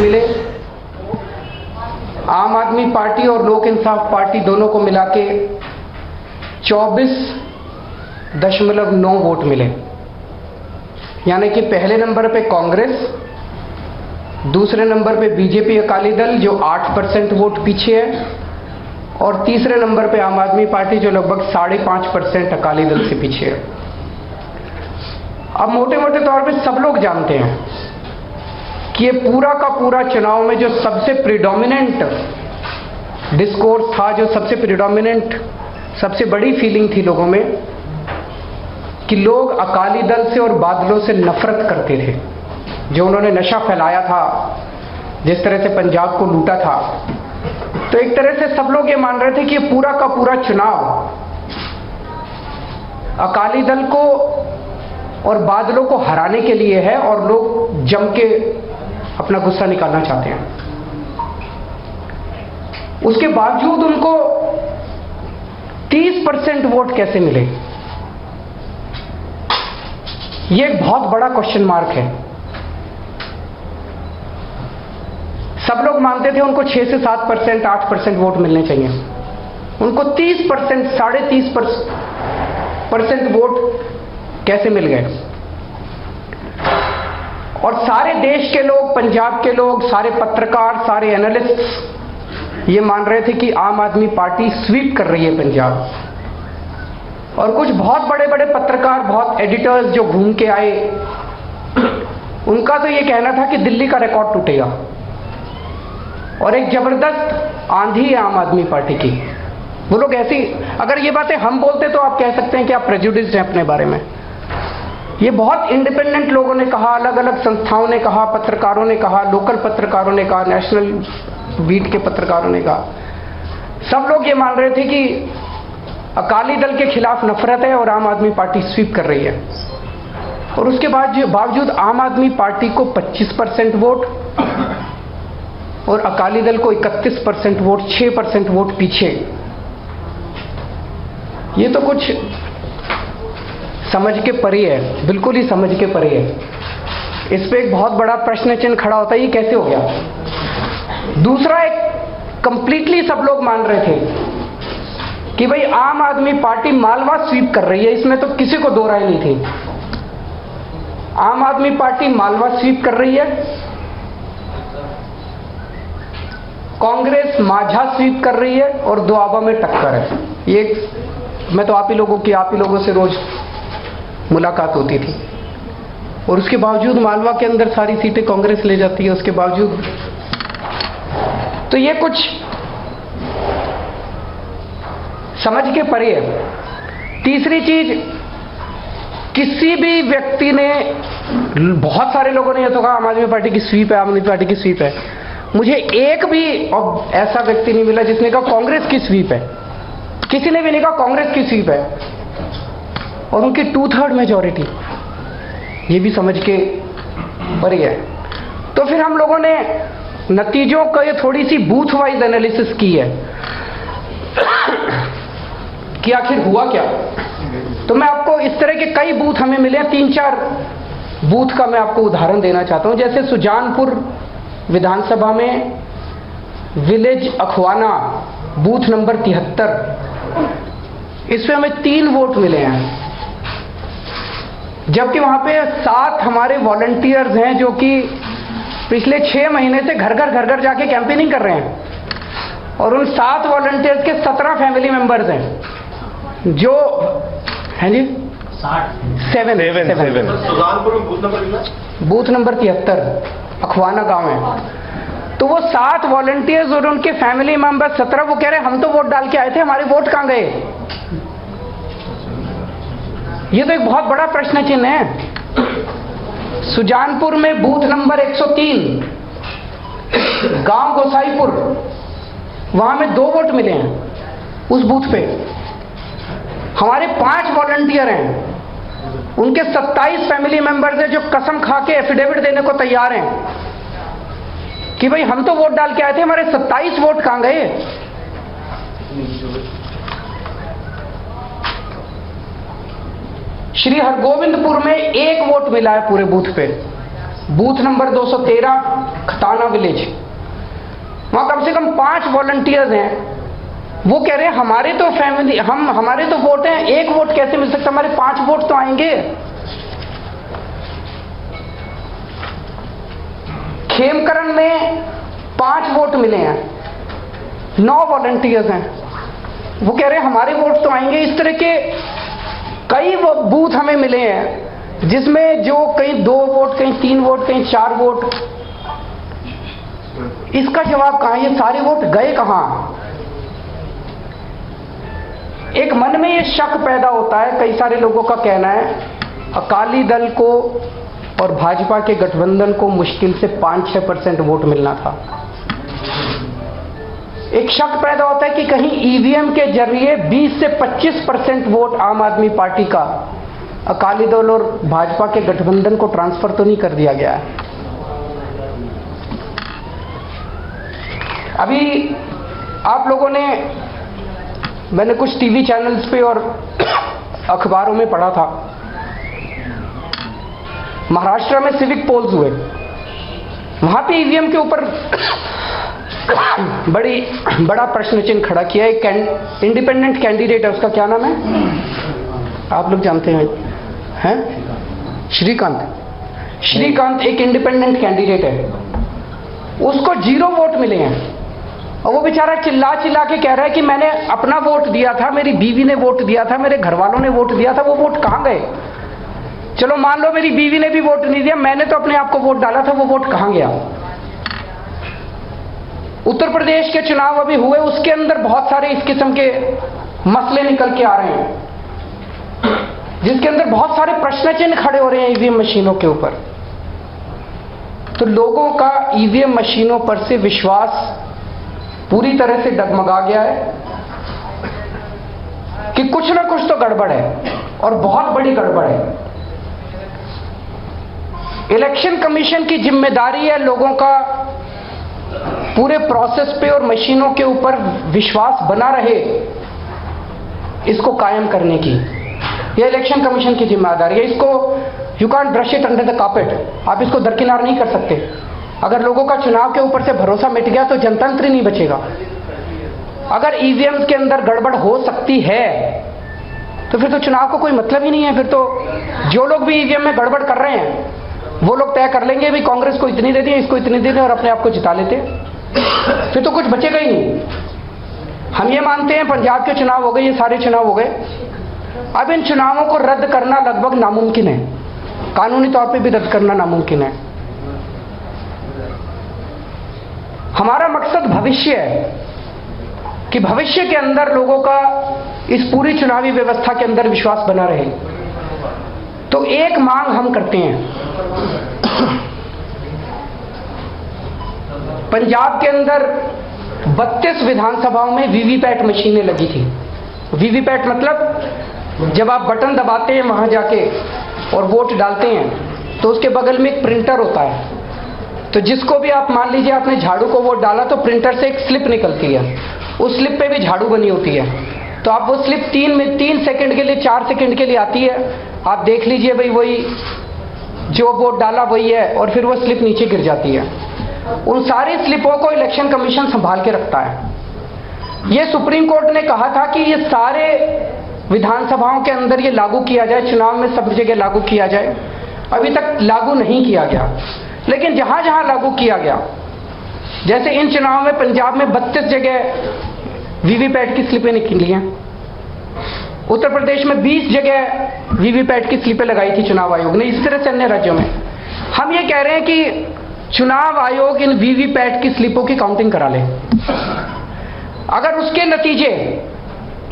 मिले। आम आदमी पार्टी और लोक इंसाफ पार्टी दोनों को मिला के 24.9 वोट मिले। यानी कि पहले नंबर पे कांग्रेस, दूसरे नंबर पे बीजेपी अकाली दल जो 8% वोट पीछे है, और तीसरे नंबर पे आम आदमी पार्टी जो लगभग 5.5% अकाली दल से पीछे है। अब मोटे मोटे तौर पे सब लोग जानते हैं कि ये पूरा का पूरा चुनाव में जो सबसे प्रिडोमिनेंट डिस्कोर्स था, जो सबसे प्रिडोमिनेंट, सबसे बड़ी फीलिंग थी लोगों में, कि लोग अकाली दल से और बादलों से नफरत करते थे। जो उन्होंने नशा फैलाया था, जिस तरह से पंजाब को लूटा था, तो एक तरह से सब लोग ये मान रहे थे कि ये पूरा का पूरा चुनाव अकाली दल को और बादलों को हराने के लिए है, और लोग जम के अपना गुस्सा निकालना चाहते हैं। उसके बावजूद उनको 30% वोट कैसे मिले, ये एक बहुत बड़ा क्वेश्चन मार्क है। सब लोग मानते थे उनको 6 से 7%, 8% वोट मिलने चाहिए। उनको 30%, 30.5% वोट कैसे मिल गए? और सारे देश के लोग, पंजाब के लोग, सारे पत्रकार, सारे एनालिस्ट्स ये मान रहे थे कि आम आदमी पार्टी स्वीप कर रही है पंजाब। और कुछ बहुत बड़े बड़े पत्रकार, बहुत एडिटर्स जो घूम के आए, उनका तो ये कहना था कि दिल्ली का रिकॉर्ड टूटेगा। और एक जबरदस्त आंधी है आम आदमी पार्टी की। वो लोग ऐसी, अगर ये बातें हम बोलते तो आप कह सकते हैं कि आप प्रेजुडिस्ड हैं अपने बारे में। ये बहुत इंडिपेंडेंट लोगों ने कहा, अलग अलग संस्थाओं ने कहा, पत्रकारों ने कहा, लोकल पत्रकारों ने कहा, नेशनल बीट के पत्रकारों ने कहा। सब लोग ये मान रहे थे कि अकाली दल के खिलाफ नफरत है और आम आदमी पार्टी स्वीप कर रही है। और उसके बावजूद आम आदमी पार्टी को 25% वोट और अकाली दल को 31% वोट, 6% वोट पीछे। ये तो कुछ समझ के परे है, बिल्कुल ही समझ के परे है। इस पे एक बहुत बड़ा प्रश्न चिन्ह खड़ा होता है, ये कैसे हो गया? दूसरा, एक कंप्लीटली सब लोग मान रहे थे कि भाई आम आदमी पार्टी मालवा स्वीप कर रही है, इसमें तो किसी को दो राय नहीं थी। आम आदमी पार्टी मालवा स्वीप कर रही है, कांग्रेस माझा स्वीप कर रही है, और दोआबा में टक्कर है। ये मैं तो आप ही लोगों से रोज मुलाकात होती थी, और उसके बावजूद मालवा के अंदर सारी सीटें कांग्रेस ले जाती है। उसके बावजूद तो ये कुछ समझ के परे है। तीसरी चीज, किसी भी व्यक्ति ने, बहुत सारे लोगों ने यह तो कहा आम आदमी पार्टी की स्वीप है, आम आदमी पार्टी की स्वीप है। मुझे एक भी ऐसा व्यक्ति नहीं मिला जिसने कहा कांग्रेस की स्वीप है। किसी ने भी नहीं कहा कांग्रेस की स्वीप है, और उनकी 2/3 मेजॉरिटी, ये भी समझ के परे है। तो फिर हम लोगों ने नतीजों का ये थोड़ी सी बूथ वाइज एनालिसिस की है कि आखिर हुआ क्या। तो मैं आपको इस तरह के कई बूथ हमें मिले, 3-4 बूथ का मैं आपको उदाहरण देना चाहता हूं। जैसे सुजानपुर विधानसभा में विलेज अखवाना बूथ नंबर 73, इसमें हमें 3 वोट मिले हैं, जबकि वहां पे 7 हमारे वॉलंटियर्स हैं जो कि पिछले 6 महीने से घर घर जाके कैंपेनिंग कर रहे हैं, और उन 7 वॉलंटियर्स के 17 फैमिली मेंबर्स हैं जो हैं जी 7 सुजानपुर में बूथ नंबर 73 अखवाना गांव है। तो वो 7 वॉलंटियर्स और उनके फैमिली मेंबर्स 17, वो कह रहे हैं हम तो वोट डाल के आए थे, हमारे वोट कहां गए? ये तो एक बहुत बड़ा प्रश्न चिन्ह है। सुजानपुर में बूथ नंबर 103 गांव गोसाईपुर, वहां में 2 वोट मिले हैं उस बूथ पे। हमारे 5 वॉलंटियर हैं, उनके 27 फैमिली मेंबर्स हैं जो कसम खा के एफिडेविट देने को तैयार हैं कि भाई हम तो वोट डाल के आए थे, हमारे 27 वोट कहां गए? श्री हरगोविंदपुर में 1 वोट मिला है पूरे बूथ पे, बूथ नंबर 213 खताना विलेज, वहां कम से कम 5 वॉलंटियर्स हैं। वो कह रहे हैं हमारे तो फैमिली, हमारे तो वोट हैं, 1 वोट कैसे मिल सकता, हमारे 5 वोट तो आएंगे। खेमकरण में 5 वोट मिले हैं, 9 वॉलंटियर्स हैं, वो कह रहे हैं हमारे वोट तो आएंगे। इस तरह के कई बूथ हमें मिले हैं जिसमें जो कहीं 2 वोट, कहीं 3 वोट, कहीं 4 वोट। इसका जवाब कहां, ये सारे वोट गए कहां? एक मन में ये शक पैदा होता है, कई सारे लोगों का कहना है अकाली दल को और भाजपा के गठबंधन को मुश्किल से 5-6% वोट मिलना था। एक शक पैदा होता है कि कहीं ईवीएम के जरिए 20 से 25% वोट आम आदमी पार्टी का अकाली दल और भाजपा के गठबंधन को ट्रांसफर तो नहीं कर दिया गया है। अभी आप लोगों ने, मैंने कुछ टीवी चैनल्स पे और अखबारों में पढ़ा था, महाराष्ट्र में सिविक पोल्स हुए, वहां पे ईवीएम के ऊपर बड़ा प्रश्न चिन्ह खड़ा किया। एक इंडिपेंडेंट कैंडिडेट है, उसका क्या नाम है आप लोग जानते हैं? श्रीकांत एक इंडिपेंडेंट कैंडिडेट है, उसको 0 वोट मिले हैं और वो बेचारा चिल्ला के कह रहा है कि मैंने अपना वोट दिया था, मेरी बीवी ने वोट दिया था, मेरे घर वालों ने वोट दिया था, वो वोट कहां गए? चलो मान लो मेरी बीवी ने भी वोट नहीं दिया, मैंने तो अपने आप को वोट डाला था, वो वोट कहां गया? उत्तर प्रदेश के चुनाव अभी हुए, उसके अंदर बहुत सारे इस किस्म के मसले निकल के आ रहे हैं, जिसके अंदर बहुत सारे प्रश्न चिन्ह खड़े हो रहे हैं ईवीएम मशीनों के ऊपर। तो लोगों का ईवीएम मशीनों पर से विश्वास पूरी तरह से डगमगा गया है कि कुछ ना कुछ तो गड़बड़ है और बहुत बड़ी गड़बड़ है। इलेक्शन कमीशन की जिम्मेदारी है लोगों का पूरे प्रोसेस पे और मशीनों के ऊपर विश्वास बना रहे, इसको कायम करने की। यह इलेक्शन कमीशन की जिम्मेदारी है। इसको you can't brush it under the carpet, आप इसको दरकिनार नहीं कर सकते। अगर लोगों का चुनाव के ऊपर से भरोसा मिट गया तो जनतंत्र ही नहीं बचेगा। अगर ईवीएम के अंदर गड़बड़ हो सकती है तो फिर तो चुनाव को कोई मतलब ही नहीं है। फिर तो जो लोग भी ईवीएम में गड़बड़ कर रहे हैं वो लोग तय कर लेंगे भी कांग्रेस को इतनी दे दी, इसको इतनी दे दी और अपने आप को जिता लेते, फिर तो कुछ बचेगा ही नहीं। हम ये मानते हैं पंजाब के चुनाव हो गए, ये सारे चुनाव हो गए, अब इन चुनावों को रद्द करना लगभग नामुमकिन है, कानूनी तौर पे भी रद्द करना नामुमकिन है। हमारा मकसद भविष्य है कि भविष्य के अंदर लोगों का इस पूरी चुनावी व्यवस्था के अंदर विश्वास बना रहे। तो एक मांग हम करते हैं, पंजाब के अंदर 32 विधानसभाओं में वीवीपैट मशीनें लगी थी। वीवीपैट मतलब जब आप बटन दबाते हैं वहां जाके और वोट डालते हैं तो उसके बगल में एक प्रिंटर होता है, तो जिसको भी आप मान लीजिए आपने झाड़ू को वोट डाला तो प्रिंटर से एक स्लिप निकलती है, उस स्लिप पे भी झाड़ू बनी होती है, तो आप वो स्लिप 3 सेकंड के लिए 4 सेकंड के लिए आती है, आप देख लीजिए भाई वही जो वोट डाला वही है, और फिर वो स्लिप नीचे गिर जाती है। उन सारी स्लिपों को इलेक्शन कमीशन संभाल के रखता है। ये सुप्रीम कोर्ट ने कहा था कि ये सारे विधानसभाओं के अंदर ये लागू किया जाए, चुनाव में सब जगह लागू किया जाए। अभी तक लागू नहीं किया गया, लेकिन जहां जहां लागू किया गया, जैसे इन चुनाव में पंजाब में 32 जगह वीवीपैट की स्लिपें निकली हैं, उत्तर प्रदेश में 20 जगह वीवीपैट की स्लिपें लगाई थी चुनाव आयोग ने, इस तरह से अन्य राज्यों में। हम ये कह रहे हैं कि चुनाव आयोग इन वीवीपैट की स्लिपों की काउंटिंग करा ले। अगर उसके नतीजे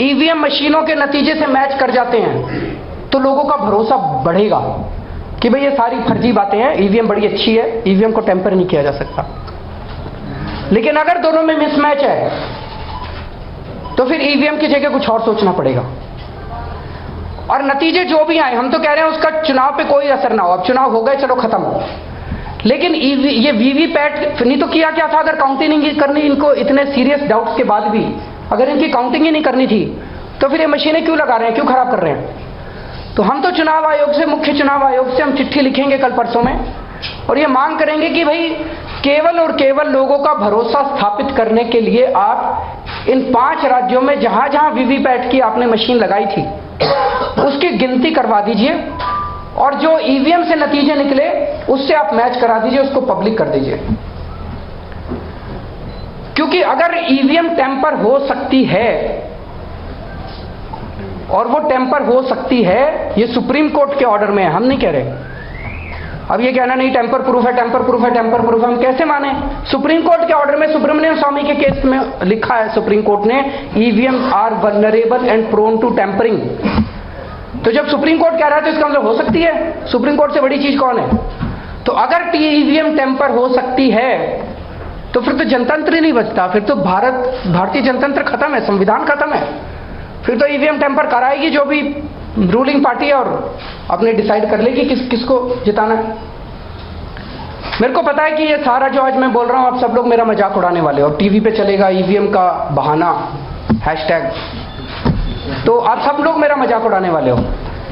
ईवीएम मशीनों के नतीजे से मैच कर जाते हैं तो लोगों का भरोसा बढ़ेगा कि भाई ये सारी फर्जी बातें हैं, ईवीएम बड़ी अच्छी है, ईवीएम को टेम्पर नहीं किया जा सकता। लेकिन अगर दोनों में मिसमैच है तो फिर ईवीएम की जगह कुछ और सोचना पड़ेगा। और नतीजे जो भी आए, हम तो कह रहे हैं उसका चुनाव पे कोई असर ना हो, अब चुनाव हो गए चलो खत्म। लेकिन ये वीवीपैट नहीं तो किया क्या था, अगर काउंटिंग नहीं करनी इनको, इतने सीरियस डाउट्स के बाद भी अगर इनकी काउंटिंग ही नहीं करनी थी तो फिर ये मशीनें क्यों लगा रहे हैं, क्यों खराब कर रहे हैं? तो हम तो चुनाव आयोग से, मुख्य चुनाव आयोग से हम चिट्ठी लिखेंगे कल परसों में और ये मांग करेंगे कि भाई केवल और केवल लोगों का भरोसा स्थापित करने के लिए आप इन 5 राज्यों में जहां जहां वीवीपैट की आपने मशीन लगाई थी उसकी गिनती करवा दीजिए और जो ईवीएम से नतीजे निकले उससे आप मैच करा दीजिए, उसको पब्लिक कर दीजिए। क्योंकि अगर ईवीएम टेम्पर हो सकती है और वो टेम्पर हो सकती है, ये सुप्रीम कोर्ट के ऑर्डर में है, हम नहीं कह रहे। अब ये कहना नहीं टेम्पर प्रूफ है, टेम्पर प्रूफ है, टेम्पर प्रूफ है, हम कैसे माने? सुप्रीम कोर्ट के ऑर्डर में सुब्रमण्यम स्वामी के केस में लिखा है सुप्रीम कोर्ट ने, EVM are vulnerable and prone to tampering. तो जब सुप्रीम कोर्ट कह रहा है तो इसका मतलब हो सकती है। सुप्रीम कोर्ट से बड़ी चीज कौन है? तो अगर ईवीएम टेम्पर हो सकती है तो फिर तो जनतंत्र ही नहीं बचता, फिर तो भारतीय जनतंत्र खत्म है, संविधान खत्म है। फिर तो ईवीएम टेम्पर कराएगी जो भी रूलिंग पार्टी है और अपने डिसाइड कर लेगी किसको जिताना है। मेरे को पता है कि ये सारा जो आज मैं बोल रहा हूं आप सब लोग मेरा मजाक उड़ाने वाले हो, टीवी पे चलेगा ईवीएम का बहाना हैशटैग, तो आप सब लोग मेरा मजाक उड़ाने वाले हो।